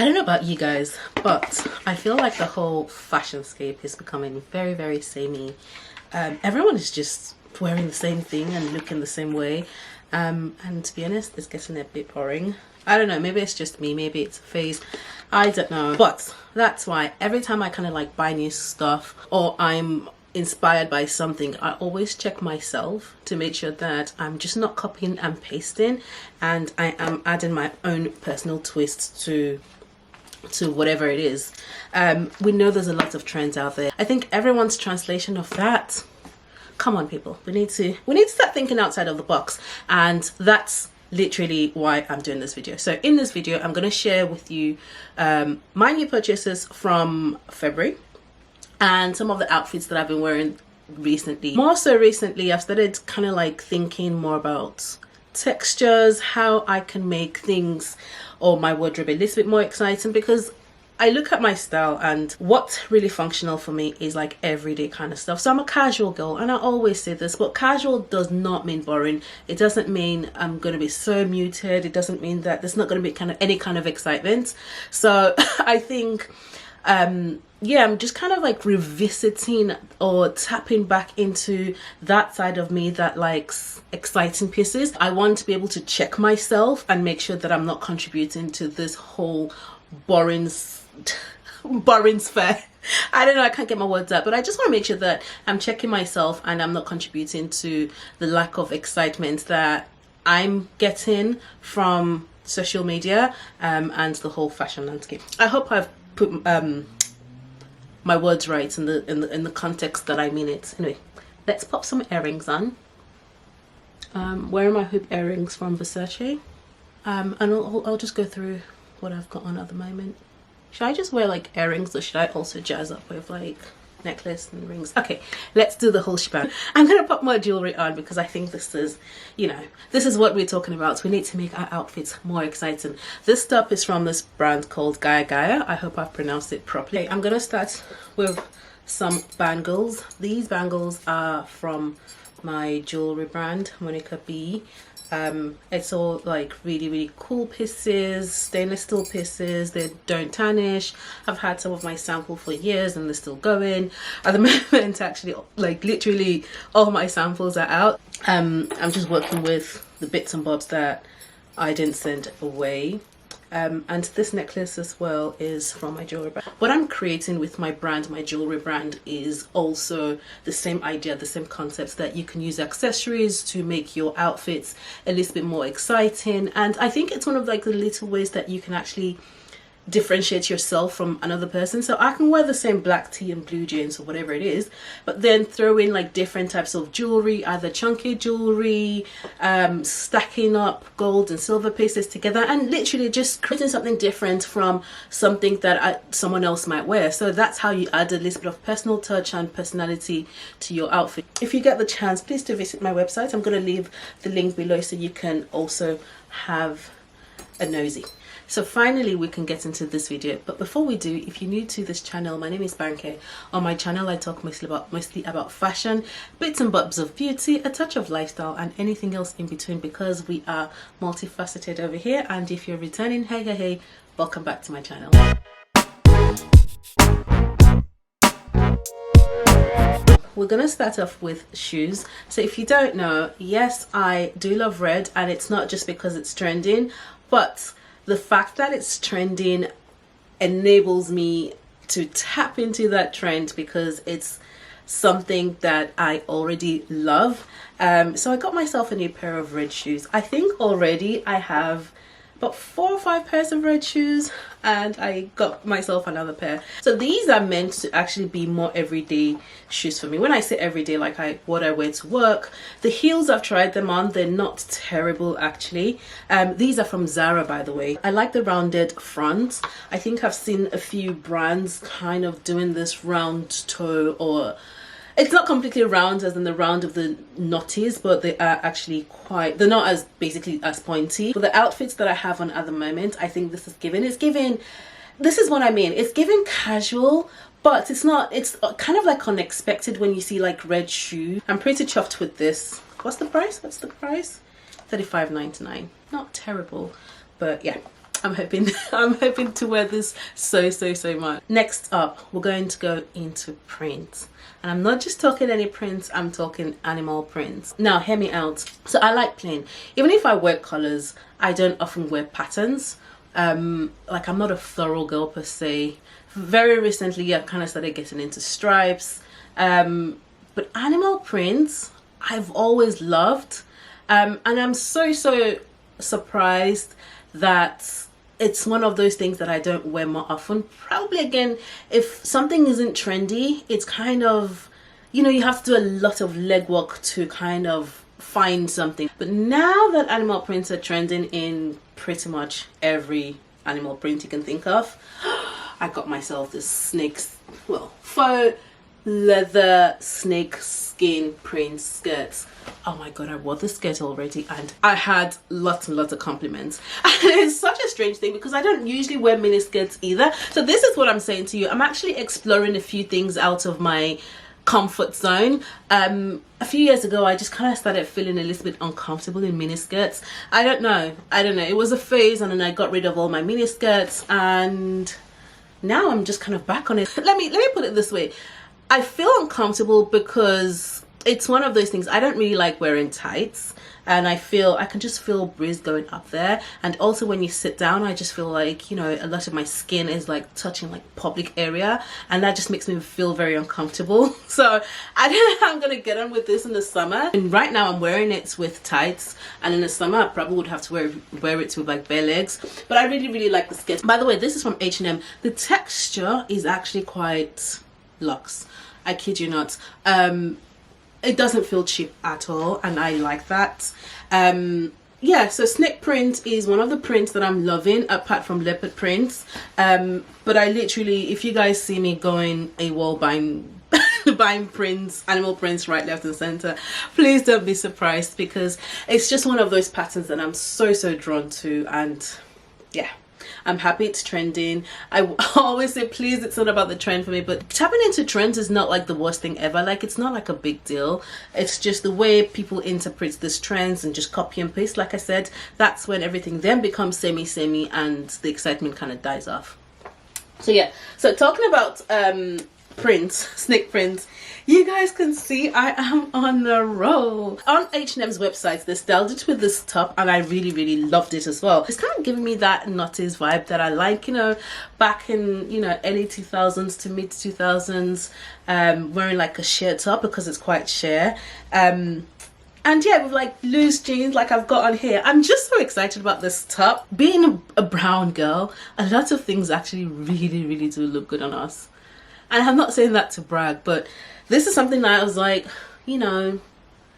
I don't know about you guys, but I feel like the whole fashion scape is becoming very, very samey. Everyone is just wearing the same thing and looking the same way. And to be honest, it's getting a bit boring. I don't know, maybe it's just me, maybe it's a phase, I don't know. But that's why every time I kind of like buy new stuff or I'm inspired by something, I always check myself to make sure that I'm just not copying and pasting, and I am adding my own personal twist to whatever it is. We know there's a lot of trends out there. I think everyone's translation of that, come on people, we need to start thinking outside of the box, and that's literally why I'm doing this video. So in this video I'm going to share with you my new purchases from February and some of the outfits that I've been wearing recently. More so recently, I've started kind of like thinking more about textures, how I can make things or my wardrobe a little bit more exciting, because I look at my style and what's really functional for me is like everyday kind of stuff. So I'm a casual girl, and I always say this, but casual does not mean boring. It doesn't mean I'm going to be so muted. It doesn't mean that there's not going to be kind of any kind of excitement. So I think yeah, I'm just kind of like revisiting or tapping back into that side of me that likes exciting pieces. I want to be able to check myself and make sure that I'm not contributing to this whole boring sphere. I don't know, I can't get my words out, but I just want to make sure that I'm checking myself and I'm not contributing to the lack of excitement that I'm getting from social media and the whole fashion landscape. I hope I've put my words right in the context that I mean it. Anyway, let's pop some earrings on. Wearing my hoop earrings from Versace, and I'll just go through what I've got on at the moment. Should I just wear like earrings, or should I also jazz up with like necklace and rings? Okay, let's do the whole shebang. I'm gonna pop my jewelry on because I think this is, you know, this is what we're talking about. We need to make our outfits more exciting. This stuff is from this brand called Gaia Gaia. I hope I've pronounced it properly. I'm gonna start with some bangles. These bangles are from my jewelry brand, Monica B. It's all like really cool pieces, stainless steel pieces. They don't tarnish. I've had some of my sample for years and they're still going. At the moment, actually, like literally all my samples are out. I'm just working with the bits and bobs that I didn't send away. And this necklace as well is from my jewelry brand. What I'm creating with my brand, my jewelry brand, is also the same idea, the same concepts, that you can use accessories to make your outfits a little bit more exciting. And I think it's one of like the little ways that you can actually differentiate yourself from another person. So I can wear the same black tee and blue jeans or whatever it is, but then throw in like different types of jewelry, either chunky jewelry, stacking up gold and silver pieces together, and literally just creating something different from something that someone else might wear. So that's how you add a little bit of personal touch and personality to your outfit. If you get the chance, please do visit my website. I'm going to leave the link below so you can also have a nosy. So finally we can get into this video, but before we do, if you're new to this channel, my name is Banke. On my channel I talk mostly about fashion, bits and bobs of beauty, a touch of lifestyle, and anything else in between, because we are multifaceted over here. And if you're returning, hey, welcome back to my channel. We're gonna start off with shoes. So if you don't know, yes, I do love red, and it's not just because it's trending, but the fact that it's trending enables me to tap into that trend because it's something that I already love. So I got myself a new pair of red shoes. I think already I have about 4 or 5 pairs of red shoes, and I got myself another pair. So these are meant to actually be more everyday shoes for me. When I say everyday, like what I wear to work. The heels, I've tried them on, they're not terrible actually. These are from Zara, by the way. I like the rounded front. I think I've seen a few brands kind of doing this round toe, or it's not completely round as in the round of the knotties, but they are actually they're not as basically as pointy. For the outfits that I have on at the moment, I think this is this is what I mean. It's giving casual, but it's not, it's kind of like unexpected when you see like red shoe. I'm pretty chuffed with this. What's the price? $35.99. Not terrible, but yeah. I'm hoping I'm hoping to wear this so much. Next up, we're going to go into prints. And I'm not just talking any prints, I'm talking animal prints. Now, hear me out. So I like plain. Even if I wear colors, I don't often wear patterns. Like, I'm not a floral girl per se. Very recently, I kind of started getting into stripes. But animal prints, I've always loved. And I'm so surprised that it's one of those things that I don't wear more often. Probably, again, if something isn't trendy, it's kind of, you know, you have to do a lot of legwork to kind of find something. But now that animal prints are trending in pretty much every animal print you can think of, I got myself this faux leather snake skin print skirts. Oh my god, I wore this skirt already and I had lots and lots of compliments. And it's such a strange thing because I don't usually wear mini skirts either. So this is what I'm saying to you. I'm actually exploring a few things out of my comfort zone. A few years ago, I just kind of started feeling a little bit uncomfortable in mini skirts. I don't know. It was a phase, and then I got rid of all my mini skirts, and now I'm just kind of back on it. Let me put it this way. I feel uncomfortable because it's one of those things. I don't really like wearing tights, and I can just feel breeze going up there. And also when you sit down, I just feel like, you know, a lot of my skin is like touching like public area, and that just makes me feel very uncomfortable. So I don't know how I'm gonna get on with this in the summer. And right now I'm wearing it with tights, and in the summer I probably would have to wear it with like bare legs. But I really like the skirt. By the way, this is from H&M. The texture is actually quite luxe. I kid you not. It doesn't feel cheap at all, and I like that. Yeah, so snake print is one of the prints that I'm loving, apart from leopard prints. But I literally, if you guys see me going AWOL buying prints, animal prints right, left and center, please don't be surprised, because it's just one of those patterns that I'm so drawn to. And yeah, I'm happy it's trending. I always say, please, it's not about the trend for me, but tapping into trends is not like the worst thing ever. Like, it's not like a big deal. It's just the way people interpret these trends and just copy and paste. Like I said, that's when everything then becomes samey and the excitement kind of dies off. So yeah, so talking about prints, snake prints, you guys can see I am on a roll. On H&M's website, they styled it with this top, and I really loved it as well. It's kind of giving me that noughties vibe that I like, you know, back in, you know, early 2000s to mid 2000s, wearing like a sheer top because it's quite sheer. And yeah, with like loose jeans like I've got on here. I'm just so excited about this top. Being a brown girl, a lot of things actually really do look good on us. And I'm not saying that to brag, but this is something that I was like, you know,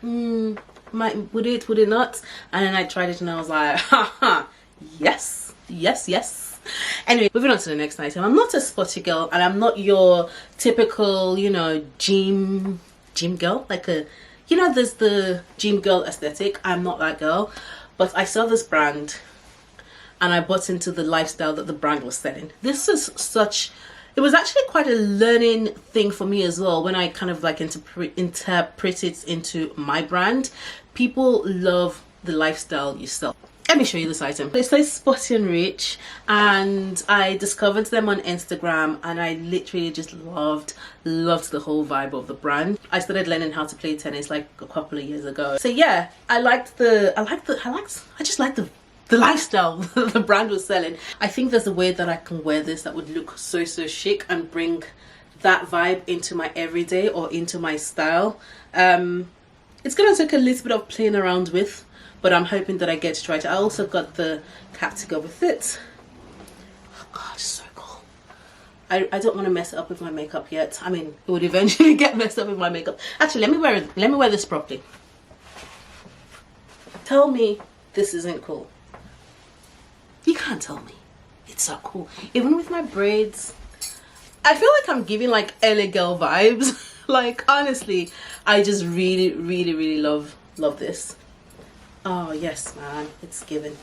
would it not? And then I tried it and I was like, haha, yes. Anyway, moving on to the next item. I'm not a sporty girl, and I'm not your typical, you know, gym girl. Like you know, there's the gym girl aesthetic. I'm not that girl. But I saw this brand and I bought into the lifestyle that the brand was selling. This is it was actually quite a learning thing for me as well when I kind of like interpret it into my brand. People love the lifestyle you sell. Let me show you this item. It says Sporty and Rich, and I discovered them on Instagram, and I literally just loved the whole vibe of the brand. I started learning how to play tennis like a couple of years ago. So yeah, I just like the lifestyle the brand was selling. I think there's a way that I can wear this that would look so chic and bring that vibe into my everyday or into my style. It's gonna take a little bit of playing around with, but I'm hoping that I get to try it. I also got the cap to go with it. Oh god, it's so cool. I don't want to mess it up with my makeup yet. I mean, it would eventually get messed up with my makeup. Actually, let me wear this properly. Tell me this isn't cool. You can't tell me. It's so cool. Even with my braids, I feel like I'm giving like LA girl vibes. Like, honestly, I just really love this. Oh yes, man, it's given.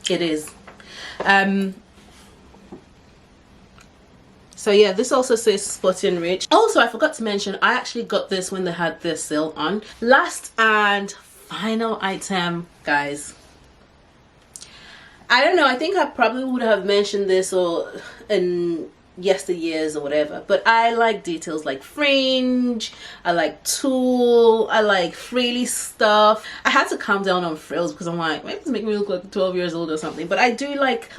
It is. So yeah, this also says Sporty and Rich. Also, I forgot to mention, I actually got this when they had their sale on. Last and final item, guys. I don't know, I think I probably would have mentioned this or in yesteryears or whatever, but I like details like fringe, I like tulle, I like frilly stuff. I had to calm down on frills because I'm like, maybe it's making me look like 12 years old or something, but I do like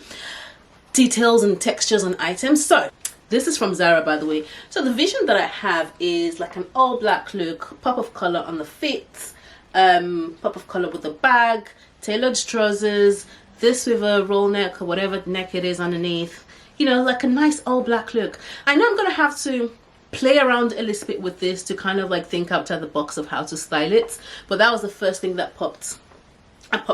details and textures on items. So this is from Zara, by the way. So the vision that I have is like an all black look, pop of color on the fit, pop of color with the bag, tailored trousers, this with a roll neck or whatever neck it is underneath, you know, like a nice all black look. I know I'm gonna have to play around a little bit with this to kind of like think outside the box of how to style it, but that was the first thing that popped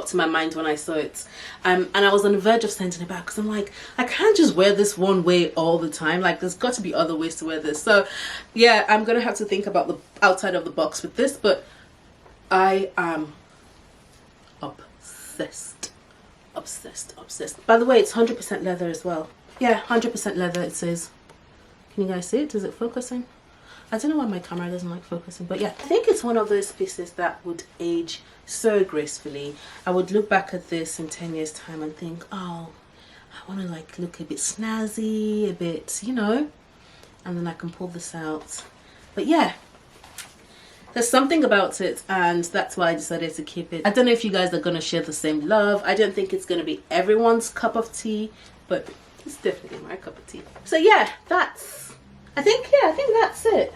to my mind when I saw it. And I was on the verge of sending it back because I'm like, I can't just wear this one way all the time, like there's got to be other ways to wear this. So yeah, I'm gonna have to think about the outside of the box with this, but I am obsessed. By the way, it's 100% leather as well. Yeah, 100% leather it says. Can you guys see it? Is it focusing? I don't know why my camera doesn't like focusing, but yeah, I think it's one of those pieces that would age so gracefully. I would look back at this in 10 years time and think, oh, I want to like look a bit snazzy, a bit, you know, and then I can pull this out. But yeah, there's something about it, and that's why I decided to keep it. I don't know if you guys are going to share the same love. I don't think it's going to be everyone's cup of tea, but it's definitely my cup of tea. So yeah, I think that's it.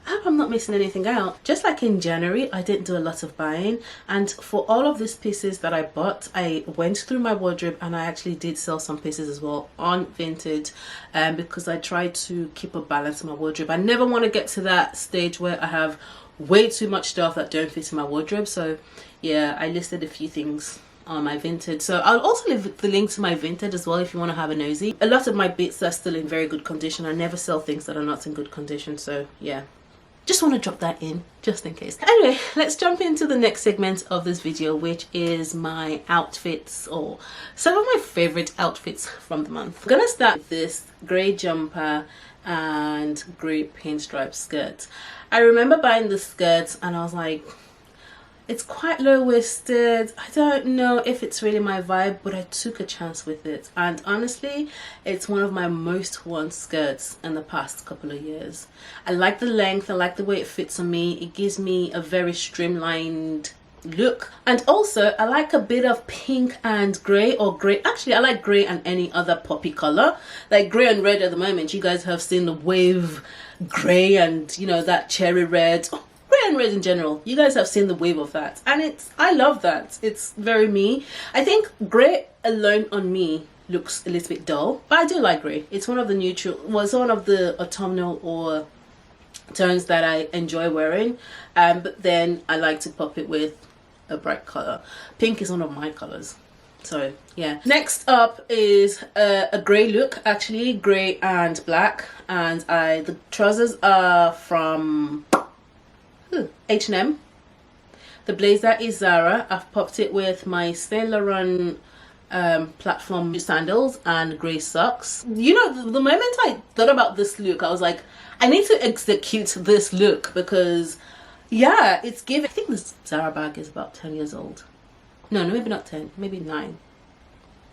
I hope I'm not missing anything out. Just like in January, I didn't do a lot of buying, and for all of these pieces that I bought, I went through my wardrobe and I actually did sell some pieces as well on Vinted, because I tried to keep a balance in my wardrobe. I never want to get to that stage where I have way too much stuff that don't fit in my wardrobe. So yeah, I listed a few things on my Vinted, so I'll also leave the link to my Vinted as well if you want to have a nosy. A lot of my bits are still in very good condition. I never sell things that are not in good condition, so yeah, just want to drop that in just in case. Anyway, let's jump into the next segment of this video, which is my outfits, or some of my favorite outfits from the month. I'm gonna start with this grey jumper and grey pinstripe skirt. I remember buying this skirt and I was like, it's quite low-waisted. I don't know if it's really my vibe, but I took a chance with it. And honestly, it's one of my most worn skirts in the past couple of years. I like the length, I like the way it fits on me. It gives me a very streamlined look. And also, I like a bit of pink and grey, or grey. Actually, I like grey and any other poppy color. Like grey and red at the moment. You guys have seen the wave grey and, you know, that cherry red. Grey and red in general, you guys have seen the wave of that, and I love that. It's very me. I think grey alone on me looks a little bit dull, but I do like grey. It's one of the neutral, well, it's one of the autumnal or tones that I enjoy wearing, but then I like to pop it with a bright color. Pink is one of my colors, so yeah. Next up is a grey look, actually grey and black, and the trousers are from H&M. The blazer is Zara. I've popped it with my Saint Laurent platform sandals and grey socks. You know, the moment I thought about this look, I was like, I need to execute this look because yeah, it's giving. I think this Zara bag is about 10 years old. No, maybe not 10, maybe 9.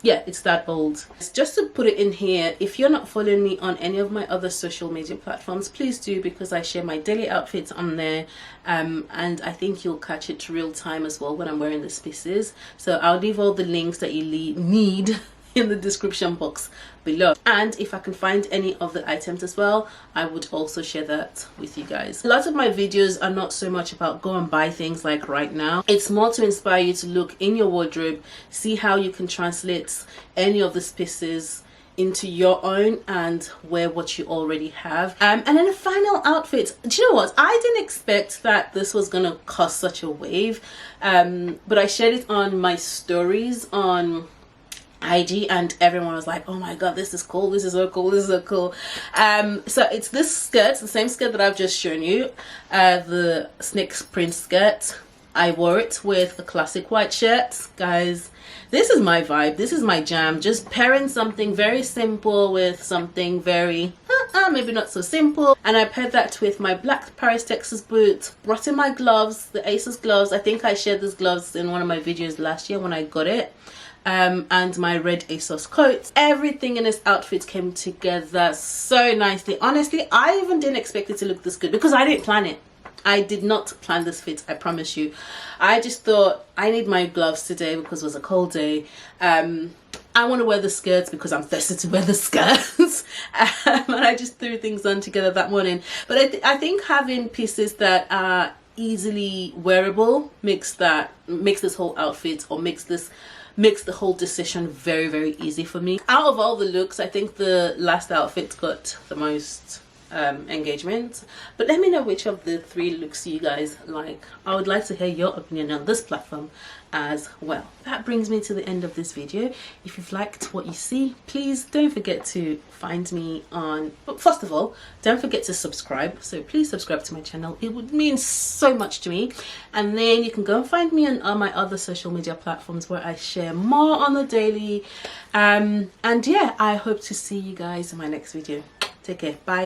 Yeah, it's that old. Just to put it in here, if you're not following me on any of my other social media platforms, please do, because I share my daily outfits on there, and I think you'll catch it real time as well when I'm wearing these pieces. So I'll leave all the links that you need in the description box below, and if I can find any of the items as well, I would also share that with you guys. A lot of my videos are not so much about go and buy things like right now. It's more to inspire you to look in your wardrobe, see how you can translate any of these pieces into your own and wear what you already have. And then the final outfit, do you know what, I didn't expect that this was gonna cause such a wave, but I shared it on my stories on IG and everyone was like, oh my god, this is cool, this is so cool, this is so cool. So it's this skirt, the same skirt that I've just shown you, the snake print skirt. I wore it with a classic white shirt. Guys, this is my vibe, this is my jam. Just pairing something very simple with something very maybe not so simple, and I paired that with my black Paris Texas boots, brought in my gloves, the ASOS gloves. I think I shared these gloves in one of my videos last year when I got it. and my red ASOS coat. Everything in this outfit came together so nicely. Honestly, I even didn't expect it to look this good because I didn't plan it. I did not plan this fit, I promise you. I just thought I need my gloves today because it was a cold day. I want to wear the skirts because I'm thirsty to wear the skirts. And I just threw things on together that morning. But I think having pieces that are easily wearable makes this whole outfit, or makes the whole decision very, very easy for me. Out of all the looks, I think the last outfit got the most engagement, but let me know which of the 3 looks you guys like. I would like to hear your opinion on this platform as well. That brings me to the end of this video. If you've liked what you see, please don't forget to find me on, but first of all, don't forget to subscribe. So please subscribe to my channel, it would mean so much to me. And then you can go and find me on my other social media platforms where I share more on the daily. And yeah, I hope to see you guys in my next video. Take care, bye.